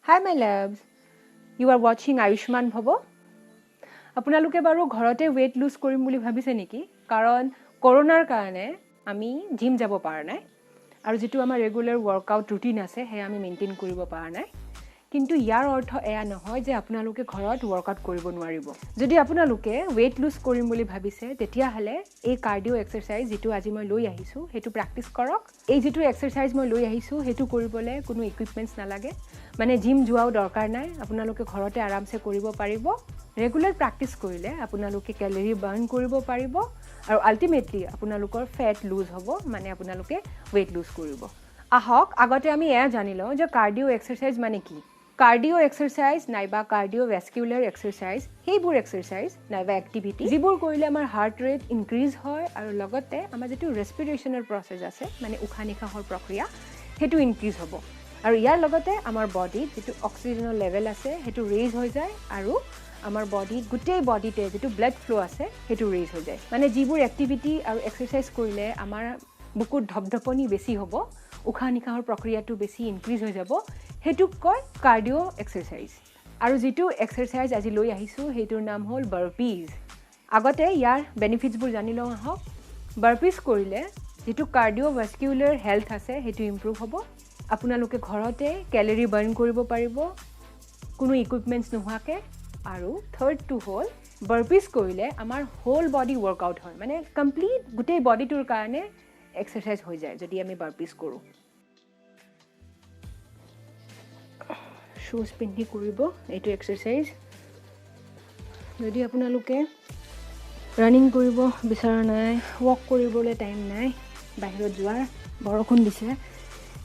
Hi my loves, you are watching Ayushman Bhavo. আপোনালোকে বাৰু ঘৰতে weight lose কৰিম বুলি ভাবিছে নেকি? কাৰণ কৰোনাৰ কাৰণে আমি জিম যাব পৰা নাই আৰু যেটো আমাৰ ৰেগুলাৰ ওয়াৰ্কআউট ৰুটিন আছে হে আমি মেইনটেইন কৰিব পৰা নাই। কিন্তু ইয়াৰ অৰ্থ এয়া নহয় যে আপোনালোকে ঘৰত ওয়াৰ্কআউট কৰিব নোৱাৰিব। যদি আপোনালোকে weight lose কৰিম বুলি ভাবিছে তেতিয়া হলে এই কাৰ্ডিও এক্সাৰসাইজ যেটো আজি মই লৈ আহিছো হেতু প্ৰ্যাকটিস কৰক। এই যেটো এক্সাৰসাইজ মই লৈ আহিছো হেতু কৰিবলে কোনো ইকুইপমেন্টস নালাগে। মানে জিম যোৱাও দৰকাৰ নাই, আপোনালোকে ঘৰতে আৰামছে কৰিব পাৰিব। ৰেগুলাৰ প্ৰ্যাকটিস কৰিলে আপোনালোকে ক্যালোৰি বাৰ্ন কৰিব পাৰিব আৰু আল্টিমেটলি আপোনালোকৰ ফেট লুজ হ'ব, মানে আপোনালোকে weight lose কৰিব। আহক আগতে আমি এয়া জানি লওঁ যে কাৰ্ডিও এক্সাৰসাইজ মানে কি। কাৰ্ডিও এক্সাৰসাইজ নাইবা কাৰ্ডিওভাস্কুলাৰ এক্সাৰসাইজ সেইবোৰ এক্সাৰসাইজ নাইবা এক্টিভিটি যিবোৰ কৰিলে আমাৰ হাৰ্ট ৰেট ইনক্ৰিজ হয় আৰু লগতে আমাৰ যেটো ৰেসপিৰেশনৰ প্ৰসেস আছে মানে উশাহ নিশাহৰ প্ৰক্ৰিয়া হেতু ইনক্ৰিজ হ'ব আৰু ইয়াৰ লগতে আমাৰ বডিত যেটো অক্সিজেনৰ লেভেল আছে হেতু ৰেইজ হৈ যায় আৰু আমাৰ বডিত গুটেই বডিতে যেটো ব্লাড ফ্লো আছে হেতু ৰেইজ হৈ যায়। মানে যিবোৰ এক্টিভিটি আৰু এক্সাৰসাইজ কৰিলে আমাৰ বুকুত ধপধপনি বেছি হ'ব, উশাহ নিশাহৰ প্ৰক্ৰিয়াটো বেছি ইনক্ৰিজ হৈ যাব হেতু কয় কাৰ্ডিও এক্সাৰসাইজ। আৰু যেটো এক্সাৰসাইজ আজি লৈ আহিছো হেতুৰ নাম হ'ল বাৰ্পিজ। আগতে ইয়াৰ বেনিফিটছবোৰ জানি লওঁ আহক। বাৰ্পিজ কৰিলে যেটো কাৰ্ডিওভাস্কুলাৰ হেলথ আছে হেতু ইমপ্ৰুভ হ'ব। আপোনালোকে ঘৰতে ক্যালোৰি বাৰ্ন কৰিব পাৰিব কোনো ইকুইপমেন্টস নোহোৱাকে। আৰু থাৰ্ড টু হ'ল বাৰ্পিজ কৰিলে আমাৰ হোল বডি ওয়াৰ্কআউট হয়, মানে কমপ্লিট গুটেই বডিটোৰ কাৰণে এক্সাৰসাইজ হৈ যায় যদি আমি বাৰ্পিজ কৰো। শুজ পিন্ধি কৰিব এইটো এক্সাৰসাইজ। যদি আপোনালোকে ৰানিং কৰিব বিচৰা নাই, ওয়াক কৰিবলৈ টাইম নাই, বাহিৰত যোৱাৰ বৰষুণ দিছে,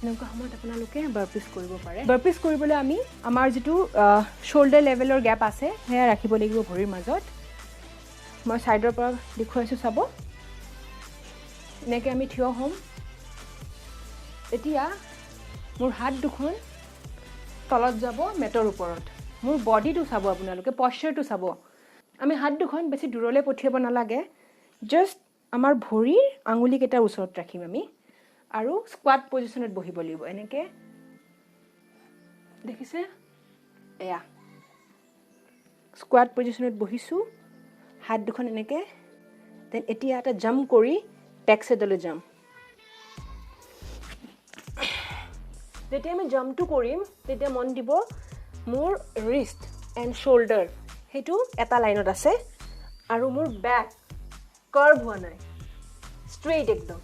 এনেকুৱা সময়ত আপোনালোকে বাৰ্পিজ কৰিব পাৰে। বাৰ্পিজ কৰিবলৈ আমি আমাৰ যেটো শোল্ডাৰ লেভেলৰ গ্যাপ আছে হেয়া ৰাখিব লাগিব ভৰিৰ মাজত। মই সাইডৰ পৰা দেখুৱাইছো চাব। এনেকৈ আমি থিয় হ'ম। এতিয়া মোৰ হাত দুখন তলত যাব মেটৰ ওপৰত। মোৰ বডিটো চাব আপোনালোকে, পশ্চাৰটো চাব। আমি হাত দুখন বেছি দূৰলৈ পঠিয়াব নালাগে, জাস্ট আমাৰ ভৰিৰ আঙুলি কেইটাৰ ওচৰত ৰাখিম আমি আৰু স্কোৱাট পজিশনত বহিব লাগিব এনেকৈ। দেখিছে এয়া স্কোৱাট পজিশনত বহিছো, হাত দুখন এনেকৈ। দেন এতিয়া এটা জাম্প কৰি বেক সাইডলৈ যাম। যেতিয়া আমি জাম্পটো কৰিম তেতিয়া মন দিব মোৰ ৰিষ্ট এণ্ড শোল্ডাৰ হেতু এটা লাইনত আছে আৰু মোৰ বেক কাৰ্ভ হোৱা নাই, ষ্ট্ৰেইট একদম।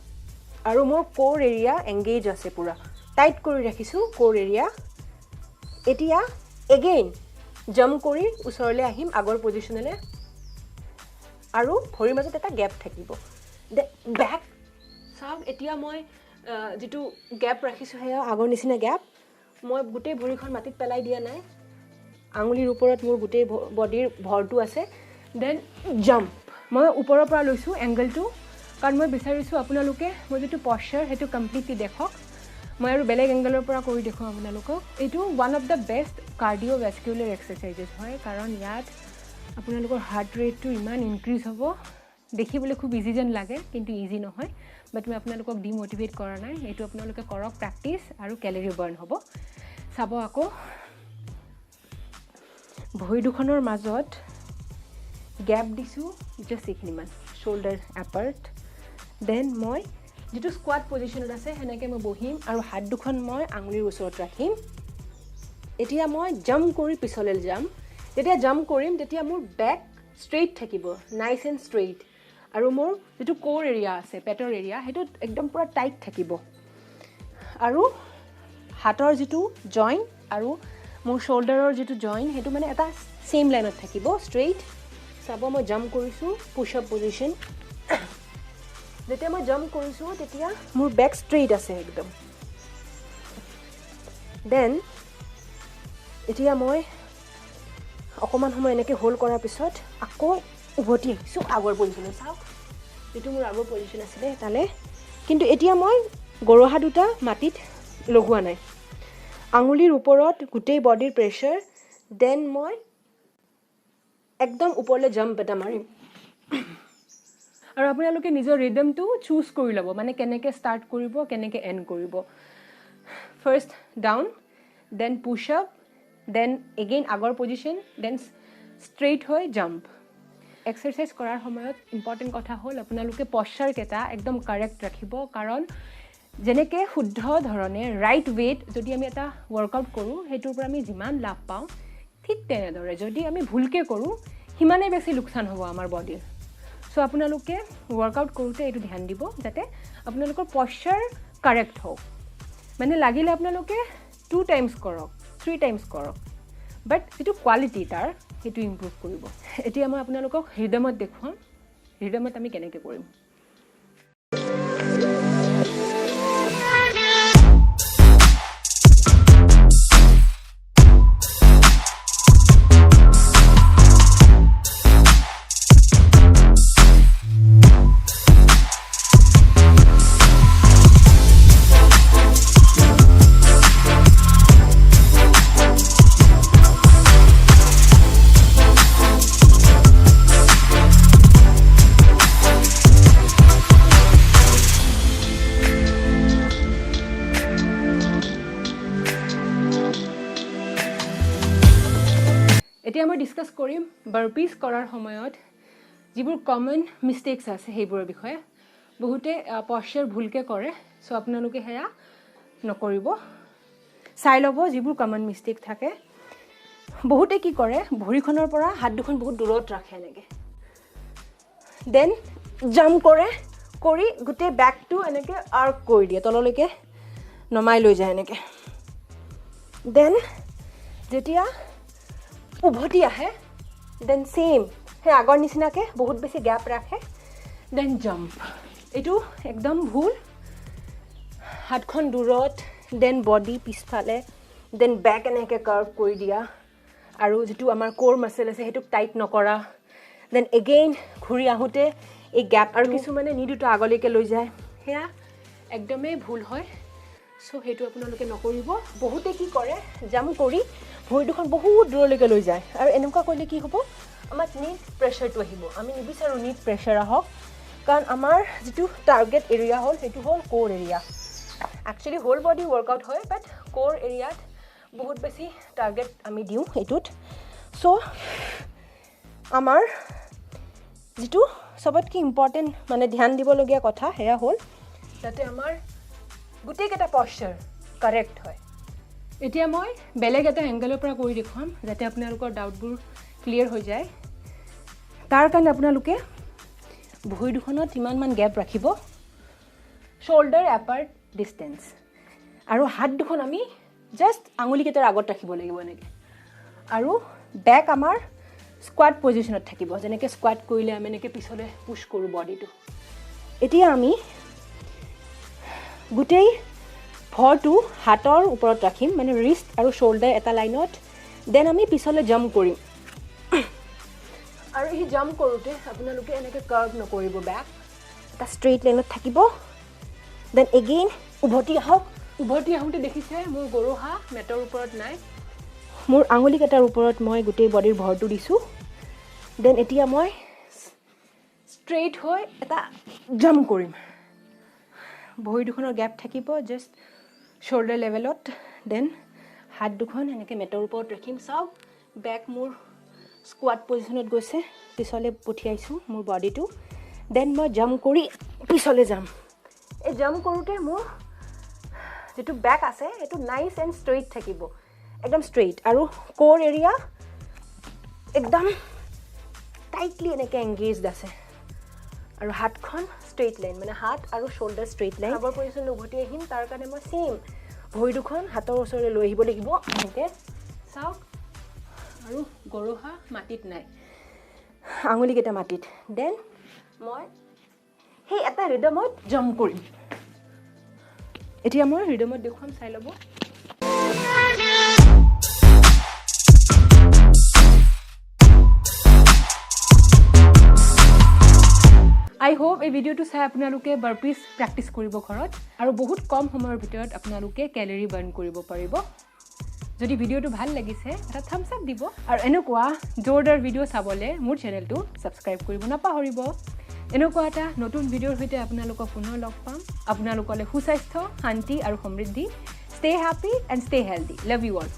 আৰু মোৰ কোৰ এৰিয়া এংগেজ আছে, পুৰা টাইট কৰি ৰাখিছো কোৰ এৰিয়া। এতিয়া এগেইন জাম্প কৰি ওচৰলৈ আহিম আগৰ পজিশনলৈ আৰু ভৰিৰ মাজত এটা গ্যাপ থাকিব। বেক চাওক, এতিয়া মই যেটো গ্যাপ ৰাখিছো হেয়া আগৰ নিচিনা গ্যাপ। মই গুটেই ভৰিখন মাটিত পেলাই দিয়া নাই, আঙুলিৰ ওপৰত মোৰ গুটেই বডিৰ ভৰটো আছে। দেন জাম্প মই ওপৰৰ পৰা লৈছো এংগলটো, কাৰণ মই বিচাৰিছো আপোনালোকে মই যেটো পশ্চাৰ হেতু কমপ্লিটলি দেখক। মই আৰু বেলেগ এংগলৰ পৰা কৰি দেখুৱাম আপোনালোকক। এইটো one of the best cardiovascular exercises হয়, কাৰণ ইয়াত আপোনালোকৰ হাৰ্ট ৰেটটো ইমান ইনক্ৰিজ হ'ব। দেখিবলৈ খুব ইজি যেন লাগে কিন্তু ইজি নহয়, বাট মই আপোনালোকক ডিমোটিভেট কৰা নাই। এইটো আপোনালোকে কৰক প্ৰ্যাকটিস আৰু ক্যালোৰি বাৰ্ন হ'ব। চাব আকৌ ভৰি দুখনৰ মাজত গ্যাপ দিছো জাস্ট এইখিনিমান, শোল্ডাৰ এপাৰ্ট। দেন মই যেটো স্কোৱাট পজিশনত আছে হেনেকৈ মই বহিম আৰু হাত দুখন মই আঙুলিৰ ওচৰত ৰাখিম। এতিয়া মই জাম্প কৰি পিছলৈ যাম। যেতিয়া জাম্প কৰিম তেতিয়া মোৰ বেক ষ্ট্ৰেইট থাকিব, নাইস এণ্ড ষ্ট্ৰেইট। আৰু মোৰ যেটো কোৰ এৰিয়া আছে পেটৰ এৰিয়া হেতু একদম পুৰা টাইট থাকিব। আৰু হাতৰ যেটো জইন্ট আৰু মোৰ শোল্ডাৰৰ যেটো জইন্ট হেতু মানে এটা সেম লাইনত থাকিব, ষ্ট্ৰেইট। চাব মই জাম্প কৰিছো পুশ আপ পজিশন। যেতিয়া মই জাম্প কৰিছো তেতিয়া মোৰ বেক ষ্ট্ৰেইট আছে একদম। দেন এতিয়া মই অকমান সময় এনেকৈ হোল্ড কৰাৰ পিছত আকৌ উভতি আহিছো আগৰ পজিশনত। চাওক যেটো মোৰ আগৰ পজিশন আছিলে তালে, কিন্তু এতিয়া মই গৰহা দুটা মাটিত লগোৱা নাই, আঙুলিৰ ওপৰত গুটেই বডিৰ প্ৰেছাৰ। দেন মই একদম ওপৰলৈ জাম্প এটা মাৰিম। আৰু আপোনালোকে নিজৰ ৰিদমটো চুজ কৰি ল'ব, মানে কেনেকৈ ষ্টাৰ্ট কৰিব কেনেকৈ এণ্ড কৰিব। First down, then push up, then again আগৰ পজিশ্যন, দেন ষ্ট্ৰেইট হৈ জাম্প। এক্সাৰচাইজ কৰাৰ সময়ত ইম্পৰ্টেণ্ট কথা হ'ল আপোনালোকে পশ্চাৰকেইটা একদম কাৰেক্ট ৰাখিব, কাৰণ যেনেকৈ শুদ্ধ ধৰণে ৰাইট ৱেইট যদি আমি এটা ৱৰ্কআউট কৰোঁ সেইটোৰ পৰা আমি যিমান লাভ পাওঁ, ঠিক তেনেদৰে যদি আমি ভুলকৈ কৰোঁ সিমানেই বেছি লোকচান হ'ব আমাৰ বডিৰ। চ' আপোনালোকে ৱৰ্কআউট কৰোঁতে এইটো ধ্যান দিব যাতে আপোনালোকৰ পশ্চাৰ কাৰেক্ট হওক। মানে লাগিলে আপোনালোকে 2 টাইমছ কৰক, 3 টাইমছ কৰক, বাট যিটো কোৱালিটি তাৰ সেইটো ইম্প্ৰুভ কৰিব। এতিয়া মই আপোনালোকক ৰিদমত দেখুৱাম, ৰিদমত আমি কেনেকৈ কৰিম। এতিয়া মই ডিছকাছ কৰিম বাৰ্পিজ কৰাৰ সময়ত যিবোৰ কমন মিষ্টেকছ আছে সেইবোৰৰ বিষয়ে। বহুতে পশ্চাৰ ভুলকৈ কৰে, চ' আপোনালোকে সেয়া নকৰিব, চাই ল'ব যিবোৰ কমন মিষ্টেক থাকে। বহুতে কি কৰে, ভৰিখনৰ পৰা হাত দুখন বহুত দূৰত ৰাখে এনেকৈ, দেন জাম্প কৰে, কৰি গোটেই বেকটো এনেকৈ আৰ্ক কৰি দিয়ে, তললৈকে নমাই লৈ যায় এনেকৈ। দেন যেতিয়া উভতি আহে, দেন ছেইম সেই আগৰ নিচিনাকৈ বহুত বেছি গেপ ৰাখে, দেন জাম্প। এইটো একদম ভুল। হাতখন দূৰত, দেন বডি পিছফালে, দেন বেক এনেকৈ কাৰ্ভ কৰি দিয়া, আৰু যিটো আমাৰ কোৰ মাছল আছে সেইটোক টাইট নকৰা, দেন এগেইন ঘূৰি আহোঁতে এই গেপ, আৰু কিছুমানে নি দুটা আগলৈকে লৈ যায়, সেয়া একদমেই ভুল হয়। চ' সেইটো আপোনালোকে নকৰিব। বহুতে কি কৰে, জাম্প কৰি ভৰি দুখন বহুত দূৰলৈকে লৈ যায়, আৰু এনেকুৱা কৰিলে কি হ'ব, আমাৰ নীত প্ৰেছাৰটো আহিব। আমি নিবিচাৰোঁ নীত প্ৰেছাৰ আহক, কাৰণ আমাৰ যিটো টাৰ্গেট এৰিয়া হ'ল সেইটো হ'ল core area. Actually whole body workout হয়, বাট কোৰ এৰিয়াত বহুত বেছি টাৰ্গেট আমি দিওঁ এইটোত। চ' আমাৰ যিটো চবতকৈ ইম্পৰ্টেণ্ট মানে ধ্যান দিবলগীয়া কথা সেয়া হ'ল যাতে আমাৰ গোটেইকেইটা পশ্চাৰ কাৰেক্ট হয়। এতিয়া মই বেলেগ এটা এংগেলৰ পৰা কৰি দেখুৱাম যাতে আপোনালোকৰ ডাউটবোৰ ক্লিয়াৰ হৈ যায়। তাৰ কাৰণে আপোনালোকে ভৰি দুখনত ইমানমান গেপ ৰাখিব, শ্বল্ডাৰ এপাৰ্ট ডিষ্টেঞ্চ, আৰু হাত দুখন আমি জাষ্ট আঙুলিকেইটাৰ আগত ৰাখিব লাগিব এনেকৈ, আৰু বেক আমাৰ স্কোৱাট পজিশ্যনত থাকিব, যেনেকৈ স্কোৱাট কৰিলে আমি এনেকৈ পিছলৈ পুছ কৰোঁ বডিটো। এতিয়া আমি গোটেই ভৰটো হাতৰ ওপৰত ৰাখিম, মানে ৰিষ্ট আৰু শ্বল্ডাৰ এটা লাইনত, দেন আমি পিছলৈ জাম্প কৰিম। আৰু এই জাম্প কৰোঁতে আপোনালোকে এনেকৈ কাৰ্ভ নকৰিব, বেক এটা ষ্ট্ৰেইট লাইনত থাকিব, দেন এগেইন উভতি আহক। উভতি আহোঁতে দেখিছে মোৰ গৰুহা মেটৰ ওপৰত নাই, মোৰ আঙুলিকেইটাৰ ওপৰত মই গোটেই বডিৰ ভৰটো দিছোঁ। দেন এতিয়া মই ষ্ট্ৰেইট হৈ এটা জাম্প কৰিম, ভৰি দুখনৰ গেপ থাকিব জাষ্ট শ্বল্ডাৰ লেভেলত, দেন হাত দুখন এনেকৈ মেটৰ ওপৰত ৰাখিম। চাওক বেক মোৰ স্কোৱাট পজিশ্যনত গৈছে, পিছলৈ পঠিয়াইছোঁ মোৰ বডিটো, দেন মই জাম্প কৰি পিছলৈ যাম। এই জাম্প কৰোঁতে মোৰ যিটো বেক আছে সেইটো নাইচ এণ্ড ষ্ট্ৰেইট থাকিব, একদম ষ্ট্ৰেইট, আৰু কোৰ এৰিয়া একদম টাইটলি এনেকৈ এংগেজড আছে, আৰু হাতখন ষ্ট্ৰেইট লাইন, মানে হাত আৰু শ্বল্ডাৰ ষ্ট্ৰেইট লাইন। আগৰ পজিশ্যনলৈ উভতি আহিম, তাৰ কাৰণে মই ছেইম ভৰি দুখন হাতৰ ওচৰলৈ লৈ আহিব লাগিব এনেকৈ, চাওক, আৰু গৰুহা মাটিত নাই, আঙুলিকেইটা মাটিত। দেন মই সেই এটা ৰিদমত জাম্প কৰিম। এতিয়া মই ৰিদমত দেখুৱাম, চাই ল'ব। আই হোপ এই ভিডিঅ'টো চাই আপোনালোকে বাৰ্পিজ প্ৰেক্টিছ কৰিব ঘৰত, আৰু বহুত কম সময়ৰ ভিতৰত আপোনালোকে কেলৰি বাৰ্ণ কৰিব পাৰিব। যদি ভিডিঅ'টো ভাল লাগিছে এটা থাম্বছ আপ দিব, আৰু এনেকুৱা জোৰদাৰ ভিডিঅ' চাবলৈ মোৰ চেনেলটো ছাবস্ক্ৰাইব কৰিব নাপাহৰিব। এনেকুৱা এটা নতুন ভিডিঅ'ৰ সৈতে আপোনালোকক পুনৰ লগ পাম। আপোনালোকলৈ সুস্বাস্থ্য, শান্তি আৰু সমৃদ্ধি। Stay happy and stay healthy. Love you all.